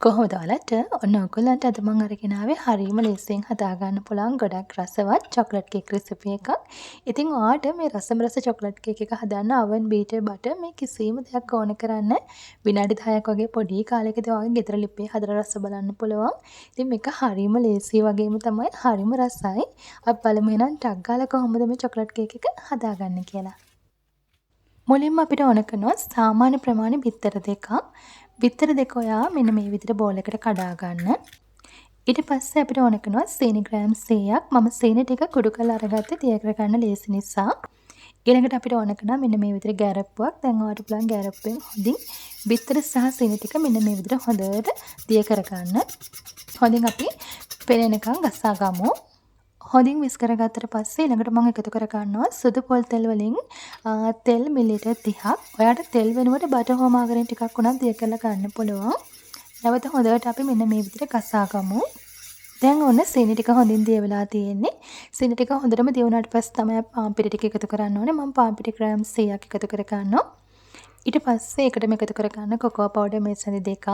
කොහොමද ඔයාලට ඔන්න ඔයගොල්ලන්ට අද මම අරගෙන ආවේ හරියම ලේසියෙන් හදාගන්න පුළුවන් ගොඩක් රසවත් චොකලට් කේක් රෙසිපි එකක්. ඉතින් ඔයාට මේ රස චොකලට් කේක් එක හදන්න oven beater butter මේ කිසිම දෙයක් ඕන කරන්නේ විනාඩි 10ක් වගේ පොඩි කාලයකදී ඔයාගේ ගෙදර ලිපේ හදලා රස බලන්න පුළුවන්. ඉතින් මේක හරියම ලේසි වගේම තමයි හරියම රසයි. අපි බලමු එහෙනම් ටක් ගාලා කොහොමද මේ චොකලට් කේක් එක හදාගන්නේ කියලා. මුලින්ම අපිට ඕන කරනවා සාමාන්‍ය ප්‍රමාණය බිත්තර දෙකක්. බිත්තර දෙක ඔයා මෙන්න මේ විදිහට බෝල් එකට කඩා ගන්න. ඊට පස්සේ අපිට ඕන කරනවා සීනි ග්‍රෑම් 100ක්. මම සීනි ටික කුඩු කරලා අරගත්තේ තිය කරගන්න ලේසි නිසා. ඊළඟට අපිට ඕන කරනවා මෙන්න මේ විදිහට ගැරප්පුවක්. දැන් ඔයාලට පුළුවන් ගැරප්පෙන් හොඳින් බිත්තර සහ සීනි ටික මෙන්න මේ විදිහට හොඳට දිය කරගන්න. හොඳින් අපි පෙනෙනකන් ගසා ගමු. හොඳින් විස් කරගත්තට පස්සේ ඊළඟට මම එකතු කර ගන්නවා සුදු පොල් තෙල් වලින් තෙල් මිලිලීටර් 30ක්. ඔයාලට තෙල් වෙනුවට බටර් හෝ මාගරින් ටිකක් උනත් දිය කරලා ගන්න පුළුවන්. නැවත හොඳට අපි මෙන්න මේ විදිහට ගසා ගමු. දැන් ඔන්න සීනි ටික හොඳින් දිය වෙලා තියෙන්නේ. සීනි ටික හොඳටම දිය වුණාට පස්සේ තමයි පාන් පිටි ටික එකතු කරන්න ඕනේ. මම පාන් පිටි ග්‍රෑම් 100ක් එකතු කර ගන්නවා. ඊට පස්සේ ඒකටම එකතු කර ගන්න කොකෝ පවුඩර් මේසඳි දෙකක්.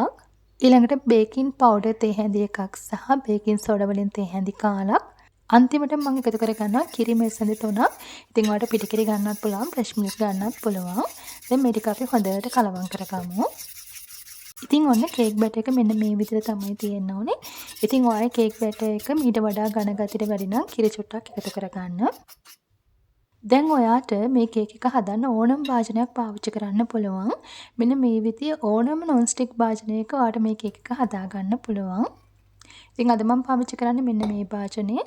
ඊළඟට බේකින් පවුඩර් තේ හැඳි එකක් සහ බේකින් සෝඩා වලින් තේ හැඳි කාලක්. අන්තිමට මම එකතු කර ගන්නවා කිරි මේසඳි 3ක්. ඉතින් ඔයාලට පිටි කිරි ගන්නත් පුළුවන්, ෆ්‍රෙෂ් මිල්ක් ගන්නත් පුළුවන්. දැන් මේ ටික අපි හොඳට කලවම් කරගමු. ඉතින් ඔන්න කේක් බැටර් එක මෙන්න මේ විදිහට තමයි තියෙන්න ඕනේ. ඉතින් ඔයාලේ කේක් බැටර් එක මීට වඩා ඝන ගතියට වැඩි නම් කිරි චුට්ටක් එකතු කරගන්න. දැන් ඔයාට මේ කේක් එක හදන්න ඕනම භාජනයක් පාවිච්චි කරන්න පුළුවන්. මෙන්න මේ විදිහේ ඕනම non stick භාජනයක ඔයාට මේ කේක් එක හදා ගන්න පුළුවන්. ඉතින් අද මම පාවිච්චි කරන්නේ මෙන්න මේ භාජනේ.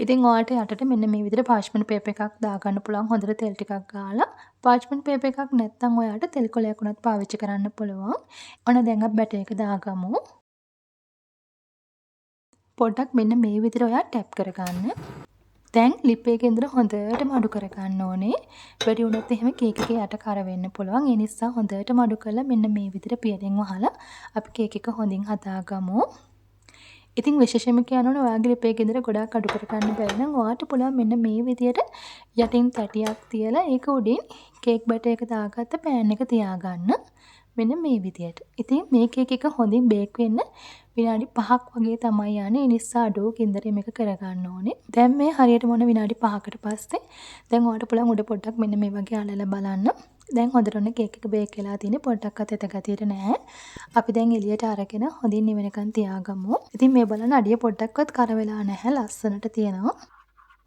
ඉතින් ඔයාලට යටට මෙන්න මේ විදිහට පාර්ච්මන්ට් පේපර් එකක් දාගන්න පුළුවන්. හොඳට තෙල් ටිකක් ගාලා. පාර්ච්මන්ට් පේපර් එකක් නැත්නම් ඔයාලට තෙල් කොලයක් උනත් පාවිච්චි කරන්න පුළුවන්. ඔන්න දැන් අපි බැටර් එක දාගමු. පොඩ්ඩක් මෙන්න මේ විදිහට ඔයා ටැප් කරගන්න. දැන් ලිප් එකේ ඉඳලා හොඳටම අඩු කරගන්න ඕනේ. වැඩි වුණොත් එහෙම කේක් එකේ යට කර වෙන්න පුළුවන්. ඒ නිසා හොඳටම අඩු කරලා මෙන්න මේ විදිහට පියලෙන් වහලා අපි කේක් එක හොඳින් හදාගමු. ඉතින් විශේෂයෙන්ම කියනවනේ ඔයාගේ ලිපේ ගෙදර ගොඩාක් අඩු කර ගන්න බැරි නම් ඔයාට පුළුවන් මෙන්න මේ විදියට යටින් තැටියක් තියලා ඒක උඩින් කේක් බැටර් එක දාගත්ත පෑන් එක තියාගන්න. මෙන්න මේ විදියට. ඉතින් මේ කේක් එක හොඳින් බේක් වෙන්න විනාඩි 5ක් වගේ තමයි යන්නේ. ඒ නිසා අඩුව කින්දරේ මේක කරගන්න ඕනේ. දැන් මේ හරියට මොන විනාඩි 5කට පස්සේ දැන් ඔයාට පුළුවන් උඩ පොඩ්ඩක් මෙන්න මේ වගේ අලලා බලන්න. දැන් හොඳට ඔන්න කේක් එක බේක් වෙලා තියෙන්නේ. පොඩ්ඩක්වත් එත ගතියට නැහැ. අපි දැන් එළියට අරගෙන හොඳින් නිවෙනකන් තියාගමු. ඉතින් මේ බලන්න අඩිය පොඩ්ඩක්වත් කර වෙලා නැහැ. ලස්සනට තියෙනවා.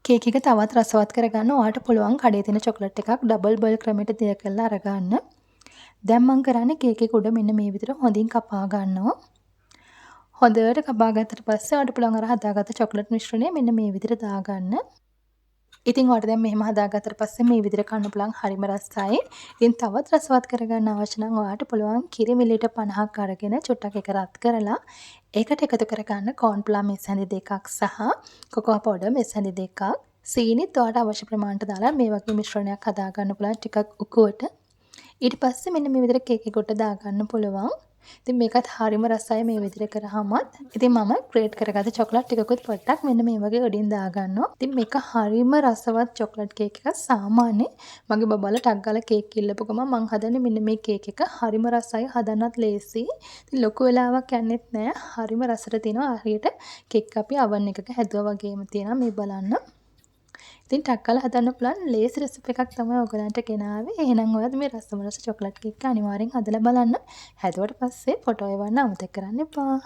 කේක් එක තවත් රසවත් කරගන්න ඔයාට පුළුවන් කඩේ තියෙන චොකලට් එකක් ඩබල් බොයිල් ක්‍රමයට දිය කරලා අරගන්න. දැන් මම කරන්නේ කේක් එක උඩ මෙන්න මේ විදිහට හොඳින් කපා ගන්නවා. හොඳට කපා ගත්තට පස්සේ ඔයාට පුළුවන් අර හදාගත්ත චොකලට් මිශ්‍රණය මෙන්න මේ විදිහට දාගන්න. ඉතින් ඔයාට දැන් මෙහෙම හදාගත්තට පස්සේ මේ විදිහට කන්න පුළුවන් හරිම රසයි. ඉතින් තවත් රසවත් කරගන්න අවශ්‍ය නම් ඔයාට පුළුවන් කිරි මිලිලීටර් 50ක් අරගෙන චුට්ටක් එක රත් කරලා ඒකට එකතු කරගන්න කෝන්ෆ්ලවර් මෙසැඳි දෙකක් සහ කොකෝ පවුඩර් මෙසැඳි දෙකක්. සීනිත් ඔයාට අවශ්‍ය ප්‍රමාණයට දාලා මේ වගේ මිශ්‍රණයක් හදාගන්න පුළුවන් ටිකක් උකුවට. ඊට පස්සේ මෙන්න මේ විදිහට කේක් එකට දාගන්න පුළුවන්. ඉතින් මේකත් හරිම රසයි මේ විදිහට කරාමත්. ඉතින් මම ග්‍රේට් කරගත්ත චොකලට් ටිකකුත් පොඩ්ඩක් මෙන්න මේ වගේ උඩින් දාගන්නවා. ඉතින් මේක හරිම රසවත් චොකලට් කේක් එකක්. සාමාන්‍ය මගේ බබාලා ටක් ගාලා කේක් ඉල්ලපු ගමන් මම හදන්නේ මෙන්න මේ කේක් එක. හරිම රසයි, හදන්නත් ලේසි. ඉතින් ලොකු වෙලාවක් යන්නෙත් නෑ. හරිම රසට තියෙනවා. හරියට කේක් අපි oven එකක හැදුවා වගේම තියෙනවා. මේ බලන්න. ඉතින් ටක් ගාලා හදන්න පුළුවන් ලේසි රෙසිපි එකක් තමයි ඔයගලන්ට ගෙනාවේ. එහෙනම් ඔයාත් මේ රස චොකලට් කේක් එක අනිවාර්යෙන් හදලා බලන්න. හැදුවට පස්සේ ෆොටෝ එවන්න අමතක කරන්න එපා.